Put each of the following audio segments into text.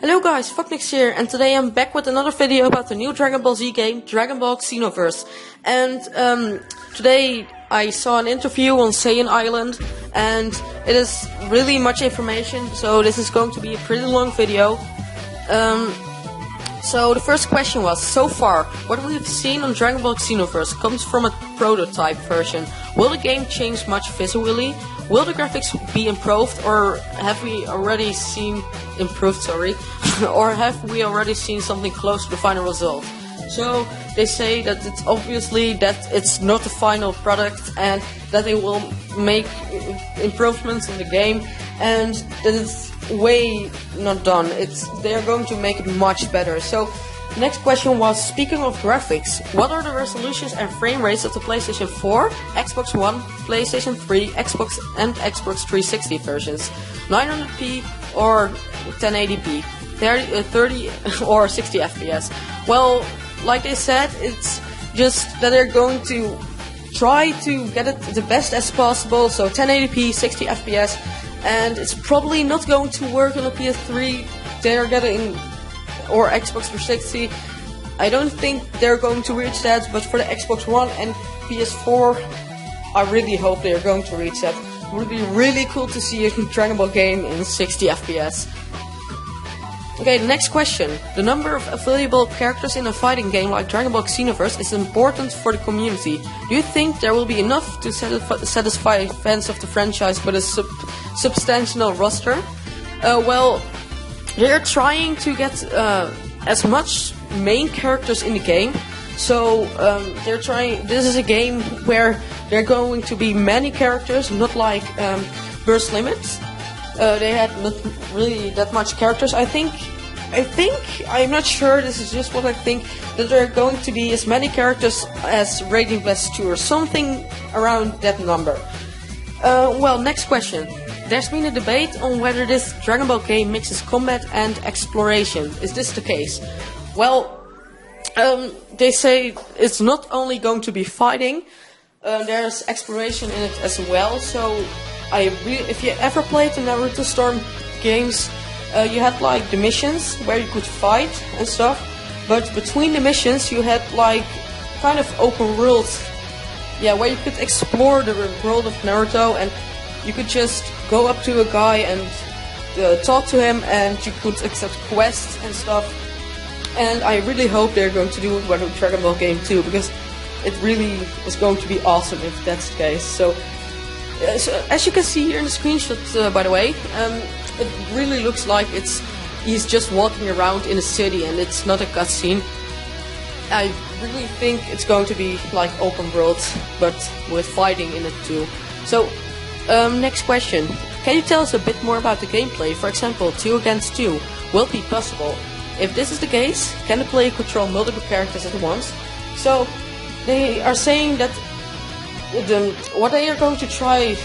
Hello guys, Fucknix here, and today I'm back with another video about the new Dragon Ball Z game, Dragon Ball Xenoverse. And today I saw an interview on Saiyan Island, and it is really much information, so this is going to be a pretty long video. So the first question was, so far, what we've seen on Dragon Ball Xenoverse comes from a prototype version. Will the game change much visually? Will the graphics be improved, or have we already seen or have we already seen something close to the final result? So they say that it's obviously that it's not the final product and that they will make improvements in the game and that it's way not done. They're going to make it much better. So the next question was, speaking of graphics, what are the resolutions and frame rates of the PlayStation 4, Xbox One, PlayStation 3, Xbox and Xbox 360 versions? 900p or 1080p? 30 or 60 FPS? Well, like they said, it's just that they're going to try to get it the best as possible, so 1080p, 60 FPS, and it's probably not going to work on a PS3 they're getting, or Xbox 360. I don't think they're going to reach that, but for the Xbox One and PS4, I really hope they're going to reach that. It would be really cool to see a Dragon Ball game in 60 FPS. Okay, the next question. The number of available characters in a fighting game like Dragon Ball Xenoverse is important for the community. Do you think there will be enough to satisfy fans of the franchise with a substantial roster? Well, they're trying to get as much main characters in the game. So they're trying. This is a game where there are going to be many characters, not like Burst Limits. They had not really that much characters. I think, I'm not sure, this is just what I think, that there are going to be as many characters as Raging Blast 2 or something around that number. Well, next question. There's been a debate on whether this Dragon Ball game mixes combat and exploration. Is this the case? Well, they say it's not only going to be fighting, there's exploration in it as well, so if you ever played the Naruto Storm games, you had like the missions where you could fight and stuff, but between the missions you had like kind of open world, where you could explore the world of Naruto, and you could just go up to a guy and talk to him, and you could accept quests and stuff. And I really hope they're going to do it with Dragon Ball game too, because it really is going to be awesome if that's the case. So as you can see here in the screenshot, by the way, it really looks like he's just walking around in a city and it's not a cutscene. I really think it's going to be like open world, but with fighting in it too. So, next question. Can you tell us a bit more about the gameplay? For example, 2 against 2. Will it be possible? If this is the case, can the player control multiple characters at once? So, they are saying that what they are going to try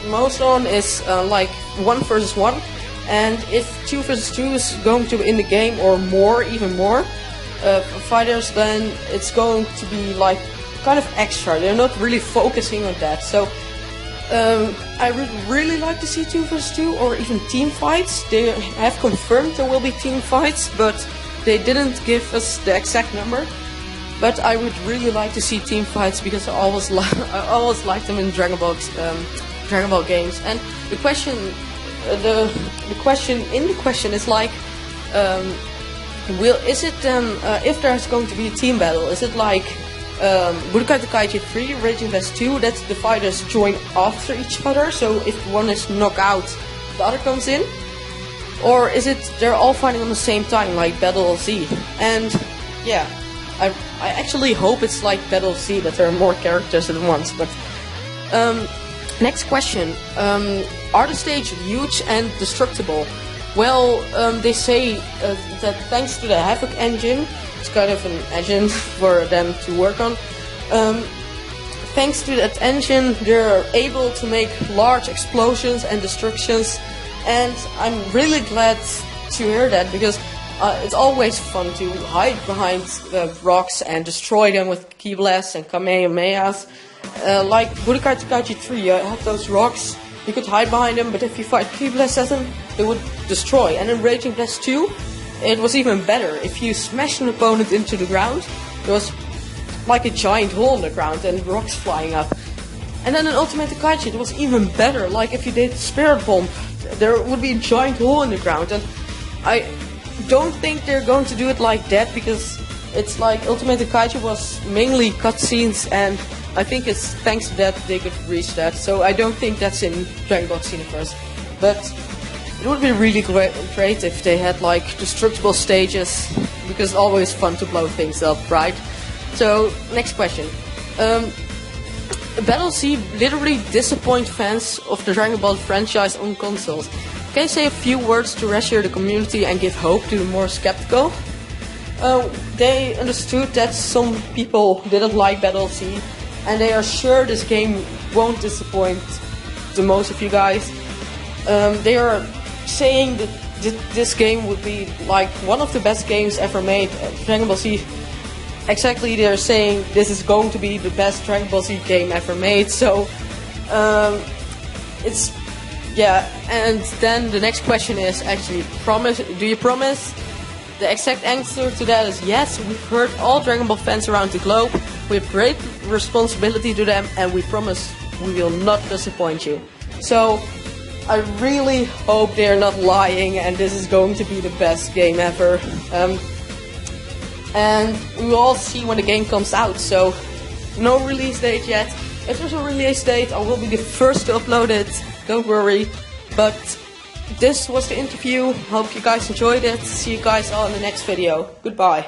most on is like 1 versus 1, and if 2 versus 2 is going to be in the game, or more, even more fighters, then it's going to be like kind of extra. They're not really focusing on that. So I would really like to see 2 versus 2 or even team fights. They have confirmed there will be team fights, but they didn't give us the exact number. But I would really like to see team fights, because I always liked them in Dragon Ball games. And the question is like, if there's going to be a team battle, is it like Budokai Tenkaichi 3, Raging Blast 2, that the fighters join after each other, so if one is knocked out, the other comes in? Or is it they're all fighting on the same time, like Battle Z? And yeah, I actually hope it's like Battle Z, that there are more characters at once. But next question. Are the stages huge and destructible? Well, they say that thanks to the Havoc engine, it's kind of an engine for them to work on. Thanks to that engine, they're able to make large explosions and destructions, and I'm really glad to hear that, because it's always fun to hide behind rocks and destroy them with Ki Blasts and Kamehamehas. Like Budokai Tenkaichi 3, you have those rocks, you could hide behind them, but if you fight Ki Blasts at them, they would destroy. And in Raging Blast 2, it was even better. If you smashed an opponent into the ground, there was like a giant hole in the ground and rocks flying up. And then in Ultimate Kaichi it was even better. Like if you did Spirit Bomb, there would be a giant hole in the ground. And I don't think they're going to do it like that, because it's like Ultimate Kaichi was mainly cutscenes, and I think it's thanks to that they could reach that. So I don't think that's in Dragon Ball Xenoverse. But it would be really great if they had like destructible stages, because it's always fun to blow things up, right? So, next question. Battle Z literally disappoint fans of the Dragon Ball franchise on consoles. Can you say a few words to reassure the community and give hope to the more skeptical? They understood that some people didn't like Battle Z, and they are sure this game won't disappoint the most of you guys. They are saying that this game would be like one of the best games ever made. Dragon Ball Z, exactly, they're saying this is going to be the best Dragon Ball Z game ever made. So it's, yeah. And then the next question is actually, do you promise? The exact answer to that is yes. We've heard all Dragon Ball fans around the globe. We have great responsibility to them, and we promise we will not disappoint you. So I really hope they're not lying and this is going to be the best game ever. And we will all see when the game comes out, so no release date yet. If there's a release date, I will be the first to upload it, don't worry. But this was the interview, hope you guys enjoyed it. See you guys all in the next video. Goodbye.